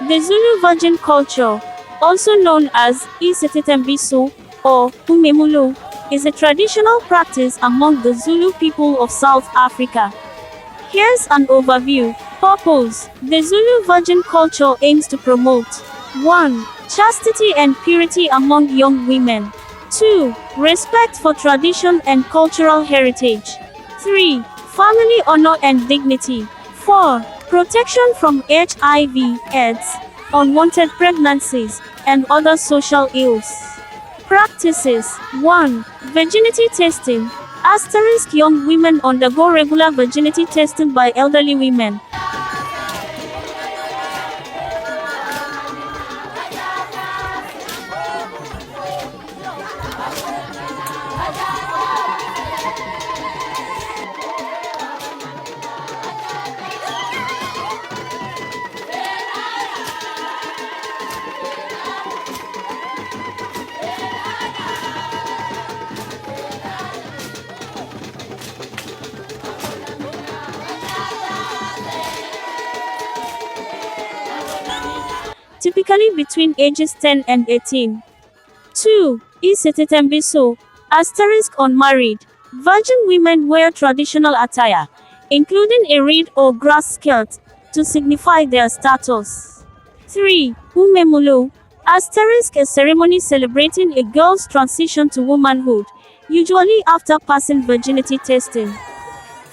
The Zulu virgin culture, also known as Isetetembiso or Umemulo, is a traditional practice among the Zulu people of South Africa. Here's an overview. Purpose: the Zulu virgin culture aims to promote 1. Chastity and purity among young women. 2. Respect for tradition and cultural heritage. 3. Family honor and dignity. 4. Protection from HIV, AIDS, unwanted pregnancies, and other social ills. Practices: 1. Virginity testing. Asterisk young women undergo regular virginity testing by elderly women. Typically between ages 10 and 18. 2. Isetetembiso. Asterisk unmarried. Virgin women wear traditional attire, including a reed or grass skirt, to signify their status. 3. Umemulo. Asterisk a ceremony celebrating a girl's transition to womanhood, usually after passing virginity testing.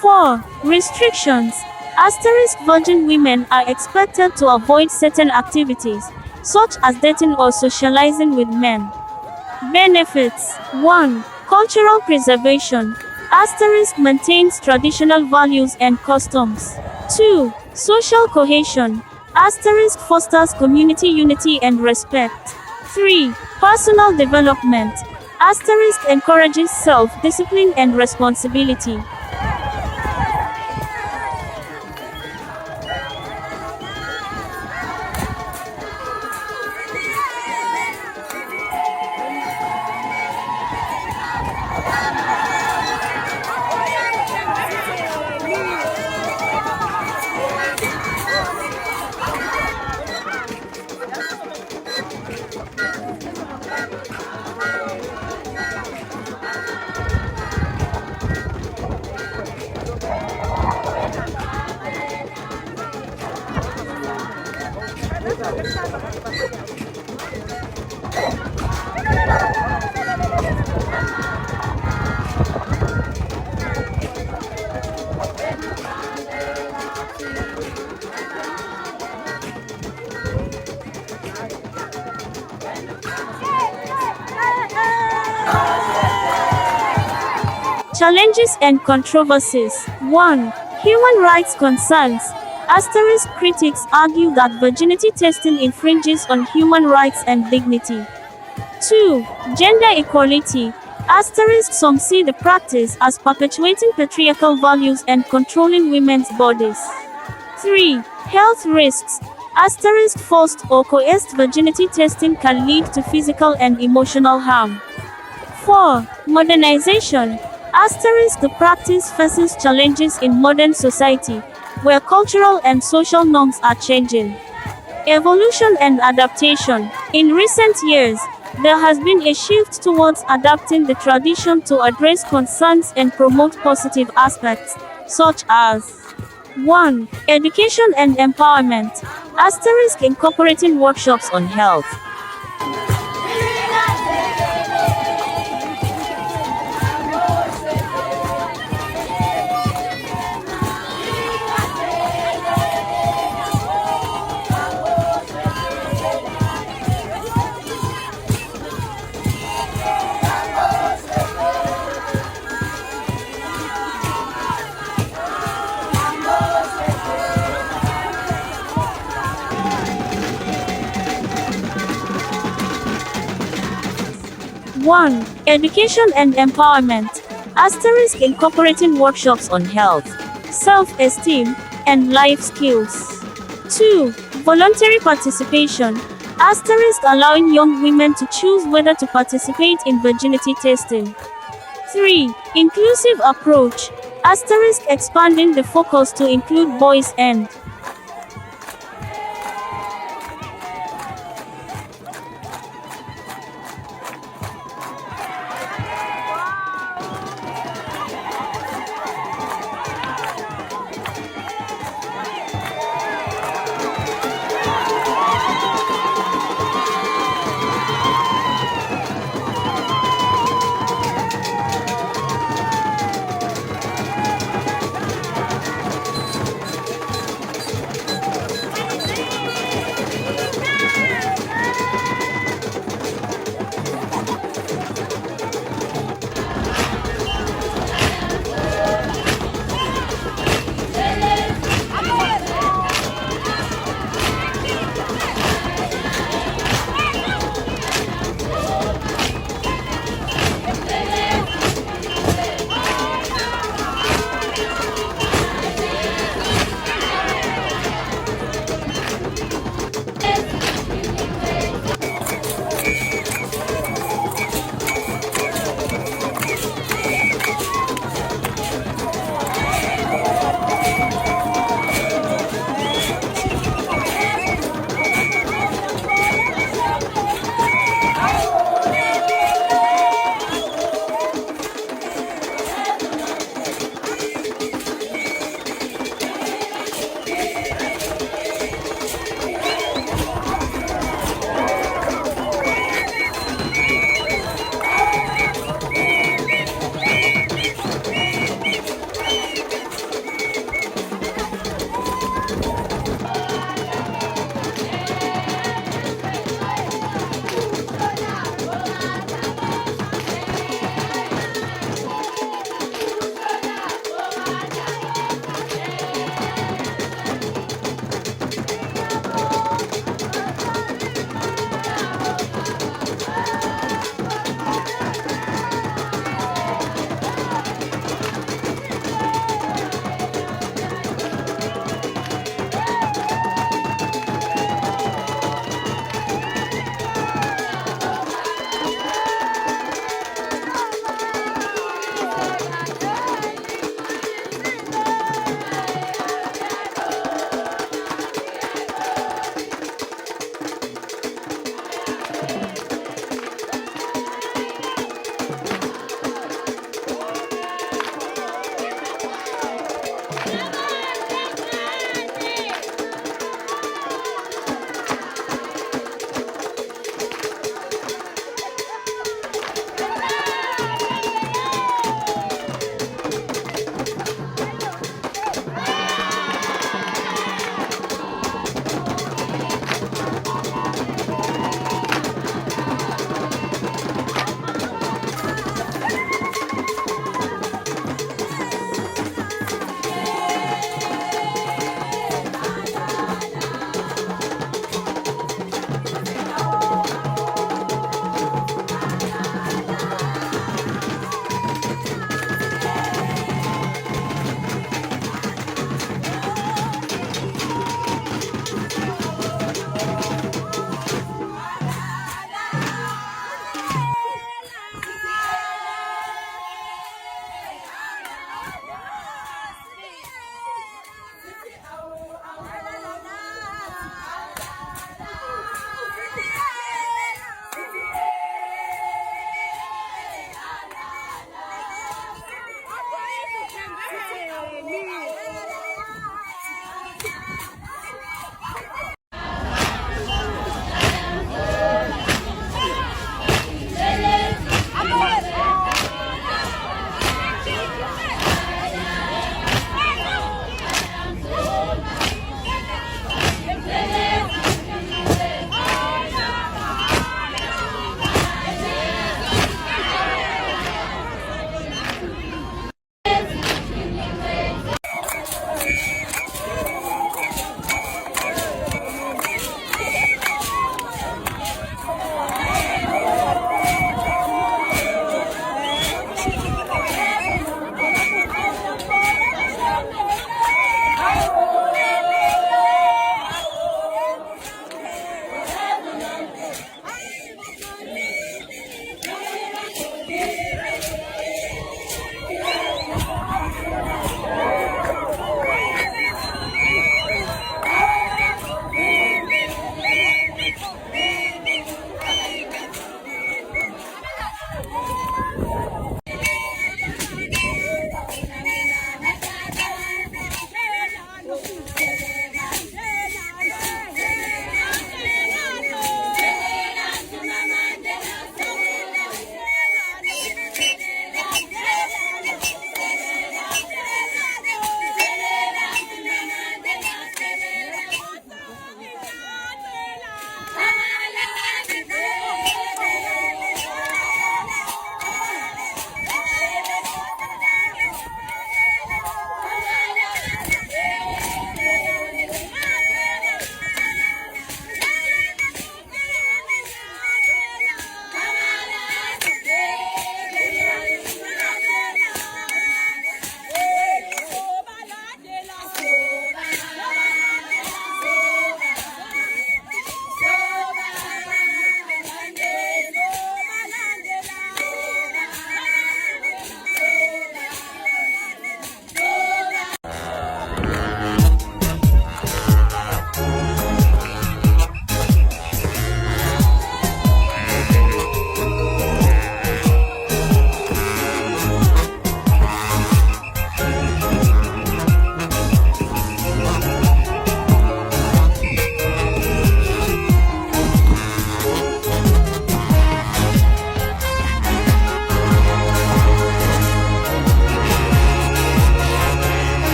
4. Restrictions. Asterisk virgin women are expected to avoid certain activities, such as dating or socializing with men. Benefits: 1. Cultural preservation. Asterisk maintains traditional values and customs. 2. Social cohesion. Asterisk fosters community unity and respect. 3. Personal development. Asterisk encourages self-discipline and responsibility. Challenges and controversies. 1. Human rights concerns. Asterisk critics argue that virginity testing infringes on human rights and dignity. 2. Gender equality. Asterisk some see the practice as perpetuating patriarchal values and controlling women's bodies. 3. Health risks. Asterisk forced or coerced virginity testing can lead to physical and emotional harm. 4. Modernization. Asterisk the practice faces challenges in modern society, where cultural and social norms are changing. Evolution and adaptation. In recent years, there has been a shift towards adapting the tradition to address concerns and promote positive aspects, such as 1. Education and empowerment. Asterisk incorporating workshops on health. 1. Education and empowerment. Asterisk incorporating workshops on health, self-esteem, and life skills. 2. Voluntary participation. Asterisk allowing young women to choose whether to participate in virginity testing. 3. Inclusive approach. Asterisk expanding the focus to include boys and